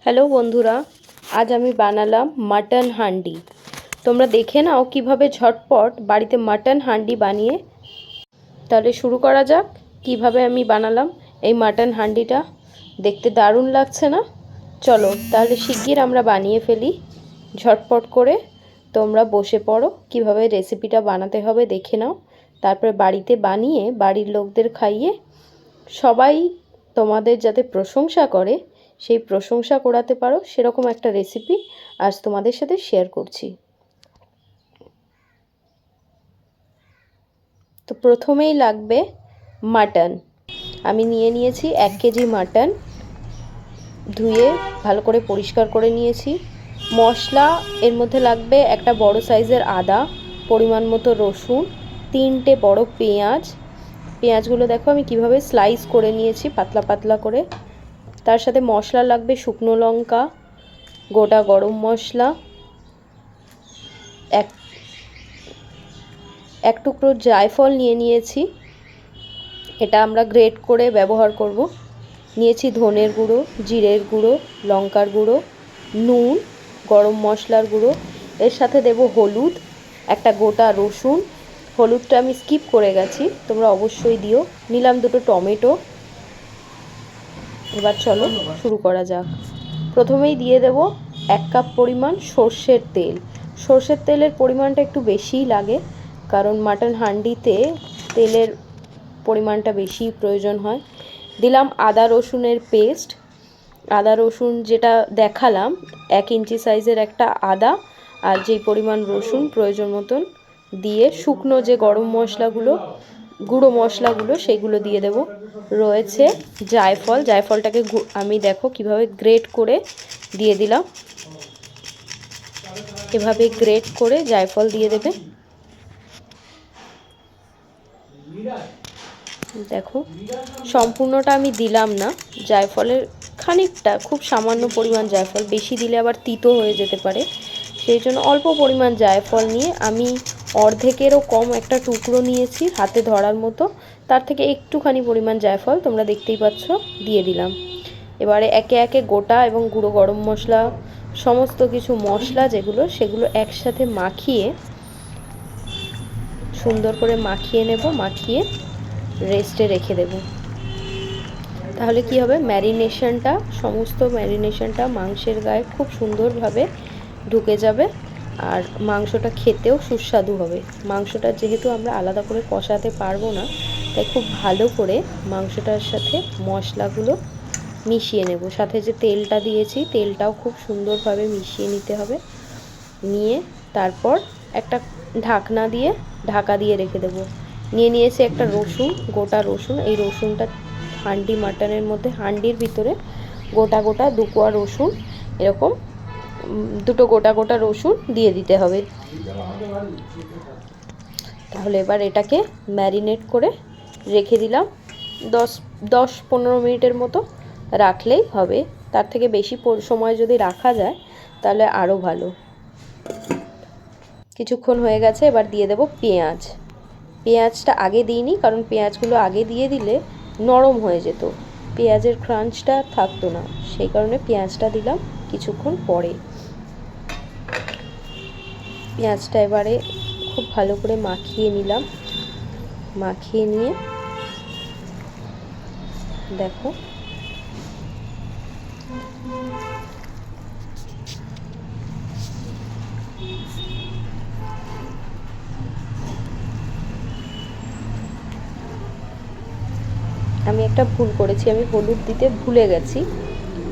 Hello বন্ধুরা, আজ আমি বানালাম মাটন হান্ডি। তোমরা দেখে নাও কিভাবে ঝটপট বাড়িতে মাটন হান্ডি বানিয়ে। তাহলে শুরু করা যাক কিভাবে আমি বানালাম এই মাটন হান্ডিটা। দেখতে দারুণ লাগছে না? চলো তাহলে শিগগির আমরা বানিয়ে ফেলি ঝটপট করে। তোমরা বসে পড়ো, কিভাবে রেসিপিটা বানাতে হবে দেখে নাও। তারপরে বাড়িতে বানিয়ে বাড়ির লোকদের খাইয়ে সবাই তোমাদের যাতে প্রশংসা করে, সেই প্রশংসা করাতে পারো সেরকম একটা রেসিপি আজ তোমাদের সাথে শেয়ার করছি। তো প্রথমেই লাগবে মাটন। আমি নিয়ে নিয়েছি 1 কেজি মাটন, ধুয়ে ভালো করে পরিষ্কার করে নিয়েছি। মশলা এর মধ্যে লাগবে একটা বড় সাইজের আদা, পরিমাণ মতো রসুন, 3টে বড় পেঁয়াজ। পেঁয়াজগুলো দেখো আমি কিভাবে স্লাইস করে নিয়েছি পাতলা পাতলা করে। তার সাথে মশলা লাগবে শুকনো লঙ্কা, গোটা গরম মশলা, এক টুকরো জায়ফল নিয়ে নিয়েছি, এটা আমরা গ্রেট করে ব্যবহার করব। নিয়েছি ধনের গুঁড়ো, জিরের গুঁড়ো, লঙ্কার গুঁড়ো, নুন, গরম মশলার গুঁড়ো। এর সাথে দেব হলুদ, একটা গোটা রসুন। হলুদটা আমি স্কিপ করে গেছি, তোমরা অবশ্যই দিও। নিলাম 2টো টমেটো। এবার চলো শুরু করা যাক। প্রথমেই দিয়ে দেব 1 কাপ পরিমাণ সর্ষের তেল। সর্ষের তেলের পরিমাণটা একটু বেশিই লাগে, কারণ মাটন হান্ডিতে তেলের পরিমাণটা বেশি প্রয়োজন হয়। দিলাম আদা রসুনের পেস্ট। আদা রসুন যেটা দেখালাম, 1 ইঞ্চি সাইজের একটা আদা আর যেই পরিমাণ রসুন প্রয়োজন মতন দিয়ে, শুকনো যে গরম মশলাগুলো, গুঁড়ো মশলাগুলো সেগুলো দিয়ে দেব। রয়েছে জায়ফল, জায়ফলটাকে আমি দেখো কিভাবে গ্রেট করে দিয়ে দিলাম। এভাবে গ্রেট করে জায়ফল দিয়ে দেবে। দেখো সম্পূর্ণটা আমি দিলাম না, জায়ফলের খানিকটা, খুব সামান্য পরিমাণ জায়ফল, বেশি দিলে আবার তিতো হয়ে যেতে পারে। সেই জন্য অল্প পরিমাণ জায়ফল নিয়ে আমি অর্ধেকেরও কম একটা টুকরো নিয়েছি হাতে ধরার মতো, তার থেকে একটুখানি পরিমাণ জায়ফল তোমরা দেখতেই পাচ্ছ দিয়ে দিলাম। এবারে একে একে গোটা এবং গুঁড়ো গরম মশলা, সমস্ত কিছু মশলা যেগুলো সেগুলো একসাথে মাখিয়ে, সুন্দর করে মাখিয়ে নেব। মাখিয়ে রেস্টে রেখে দেব। তাহলে কি হবে, ম্যারিনেশনটা, সমস্ত ম্যারিনেশনটা মাংসের গায়ে খুব সুন্দরভাবে ঢুকে যাবে আর মাংসটা খেতেও সুস্বাদু হবে। মাংসটা যেহেতু আমরা আলাদা করে কষাতে পারবো না, তাই খুব ভালো করে মাংসটার সাথে মশলাগুলো মিশিয়ে নেব। সাথে যে তেলটা দিয়েছি, তেলটাও খুব সুন্দরভাবে মিশিয়ে নিতে হবে। নিয়ে তারপর একটা ঢাকনা দিয়ে ঢাকা দিয়ে রেখে দেবো। নিয়ে নিয়েছি একটা রসুন, গোটা রসুন। এই রসুনটা হান্ডি মাটনের মধ্যে, হান্ডির ভিতরে গোটা গোটা 2 কোয়া রসুন, এরকম 2টো গোটা গোটা রসুন দিয়ে দিতে হবে। তাহলে এবার এটাকে ম্যারিনেট করে রেখে দিলাম 10-15 মিনিটের মতো রাখলেই হবে। তার থেকে বেশি সময় যদি রাখা যায় তাহলে আরও ভালো। কিছুক্ষণ হয়ে গেছে, এবার দিয়ে দেব পেঁয়াজ। পেঁয়াজটা আগে দিইনি, কারণ পেঁয়াজগুলো আগে দিয়ে দিলে নরম হয়ে যেত, পেঁয়াজের ক্রাঞ্চটা থাকতো না, সেই কারণে পেঁয়াজটা দিলাম কিছুক্ষণ পরে। পেঁয়াজটা এবারে খুব ভালো করে মাখিয়ে নিলাম। মাখিয়ে নিয়ে দেখো আমি একটা ভুল করেছি, আমি হলুদ দিতে ভুলে গেছি।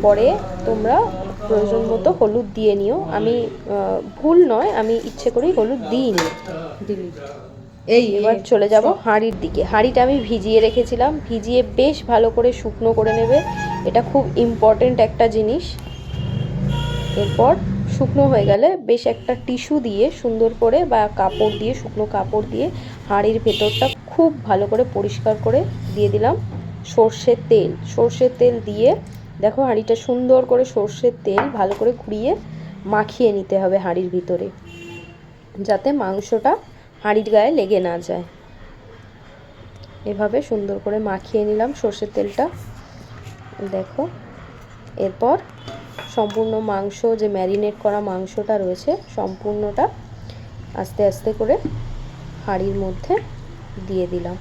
পরে তোমরা প্রয়োজন মতো হলুদ দিয়ে নিও। আমি ভুল নয়, আমি ইচ্ছে করেই হলুদ দিইনি। এবার চলে যাব হাঁড়ির দিকে। হাঁড়িটা আমি ভিজিয়ে রেখেছিলাম, ভিজিয়ে বেশ ভালো করে শুকনো করে নেবে, এটা খুব ইম্পর্টেন্ট একটা জিনিস। এরপর শুকনো হয়ে গেলে বেশ একটা টিস্যু দিয়ে সুন্দর করে, বা কাপড় দিয়ে, শুকনো কাপড় দিয়ে হাঁড়ির ভেতরটা খুব ভালো করে পরিষ্কার করে দিয়ে দিলাম সর্ষের তেল। সর্ষের তেল দিয়ে দেখো হাঁড়িটা সুন্দর করে সর্ষের তেল ভালো করে ঘুরিয়ে মাখিয়ে নিতে হবে হাঁড়ির ভিতরে, যাতে মাংসটা হাঁড়ির গায়ে লেগে না যায়। এভাবে সুন্দর করে মাখিয়ে নিলাম সর্ষের তেলটা। দেখো এরপর সম্পূর্ণ মাংস, যে ম্যারিনেট করা মাংসটা রয়েছে সম্পূর্ণটা আস্তে আস্তে করে হাঁড়ির মধ্যে দিয়ে দিলাম।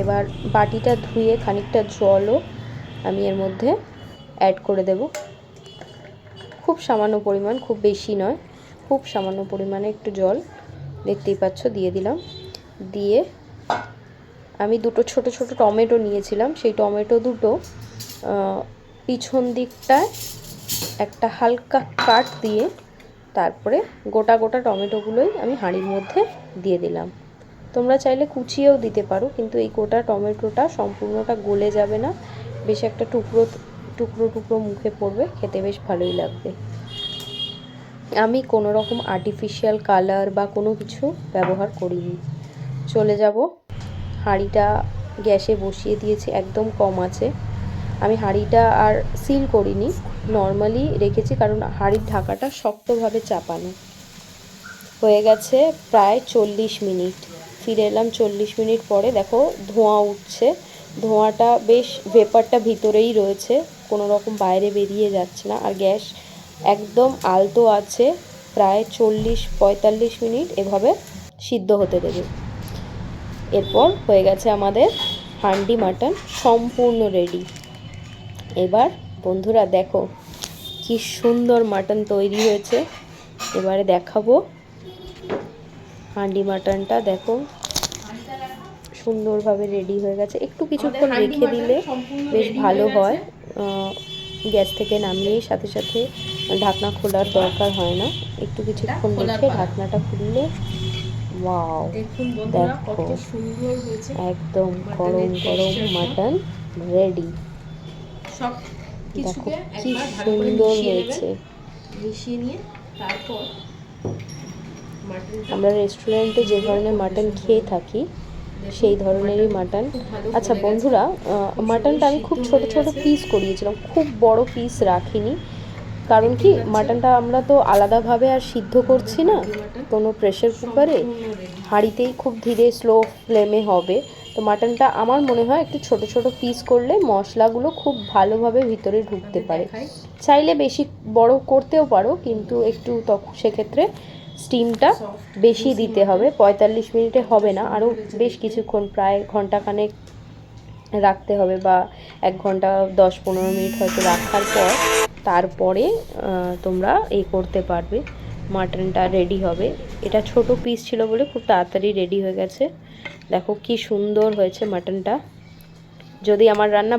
এবার বাটিটা ধুয়ে খানিকটা জলও আমি এর মধ্যে অ্যাড করে দেব, খুব সামান্য পরিমাণ, খুব বেশি নয়, খুব সামান্য পরিমাণে একটু জল দেখতেই পাচ্ছ দিয়ে দিলাম। দিয়ে আমি দুটো ছোট ছোট টমেটো নিয়েছিলাম, সেই টমেটো দুটো পিছন দিকটায় একটা হালকা কাট দিয়ে তারপরে গোটা গোটা টমেটোগুলোই আমি হাঁড়ির মধ্যে দিয়ে দিলাম। তোমরা চাইলে কুচিয়েও দিতে পারো, কিন্তু এই গোটা টমেটোটা সম্পূর্ণটা গলে যাবে না, বেশ একটা টুকরো টুকরো টুকরো মুখে পড়বে, খেতে বেশ ভালোই লাগবে। আমি কোনো রকম আর্টিফিশিয়াল কালার বা কোনো কিছু ব্যবহার করিনি। চলে যাব, হাঁড়িটা গ্যাসে বসিয়ে দিয়েছি একদম কম আছে। আমি হাঁড়িটা আর সিল করিনি, নর্মালি রেখেছি, কারণ হাঁড়ির ঢাকাটা শক্তভাবে চাপানো। হয়ে গেছে প্রায় 40 মিনিট। ফিরে এলাম 40 মিনিট পরে, দেখো ধোঁয়া উঠছে, ধোঁয়াটা বেশ ভেপারটা ভিতরেই রয়েছে, কোনো রকম বাইরে বেরিয়ে যাচ্ছে না। আর গ্যাস একদম আলতো আছে, প্রায় 40-45 মিনিট এভাবে সিদ্ধ হতে দেবে। এরপর হয়ে গেছে আমাদের হান্ডি মাটন সম্পূর্ণ রেডি। এবার বন্ধুরা দেখো কি সুন্দর মাটন তৈরি হয়েছে। এবারে দেখাবো হান্ডি মাটনটা, দেখো সুন্দরভাবে রেডি হয়ে গেছে। একটু কিছুক্ষণ রেখে দিলে বেশ ভালো হয়, গ্যাস থেকে নামিয়েই সাথে সাথে ঢাকনা খোলার দরকার হয় না, একটু কিছুক্ষণ রেখে ঢাকনাটা খুললে ওয়াও দেখো একদম গরম গরম মাটন রেডি। দেখো কি সুন্দর হয়েছে। মিশিয়ে নিয়ে তারপর আমরা রেস্টুরেন্টে যে ধরনের মাটন খেয়ে থাকি সেই ধরনেরই মাটন। আচ্ছা বন্ধুরা, মাটনটা আমি খুব ছোট ছোট পিস করিয়েছিলাম, খুব বড় পিস রাখিনি, কারণ কি মাটনটা আমরা তো আলাদাভাবে আর সিদ্ধ করছি না কোনো প্রেসার কুকারে, হাঁড়িতেই খুব ধীরে স্লো ফ্লেমে হবে। তো মাটনটা আমার মনে হয় একটু ছোট ছোট পিস করলে মশলাগুলো খুব ভালোভাবে ভিতরে ঢুকতে পারে। চাইলে বেশি বড় করতেও পারো, কিন্তু একটু তখন সেক্ষেত্রে স্টিমটা বেশি দিতে হবে। 45 মিনিটে হবে না, আরও বেশ কিছুক্ষণ, প্রায় ঘন্টাখানেক রাখতে হবে, বা 1 ঘন্টা 10-15 মিনিট হয়তো রাখার পর তারপরে তোমরা এই করতে পারবে, মাটনটা রেডি হবে। এটা ছোট পিস ছিল বলে খুব তাড়াতাড়ি রেডি হয়ে গেছে। দেখো কি সুন্দর হয়েছে মাটনটা। যদি আমার রান্না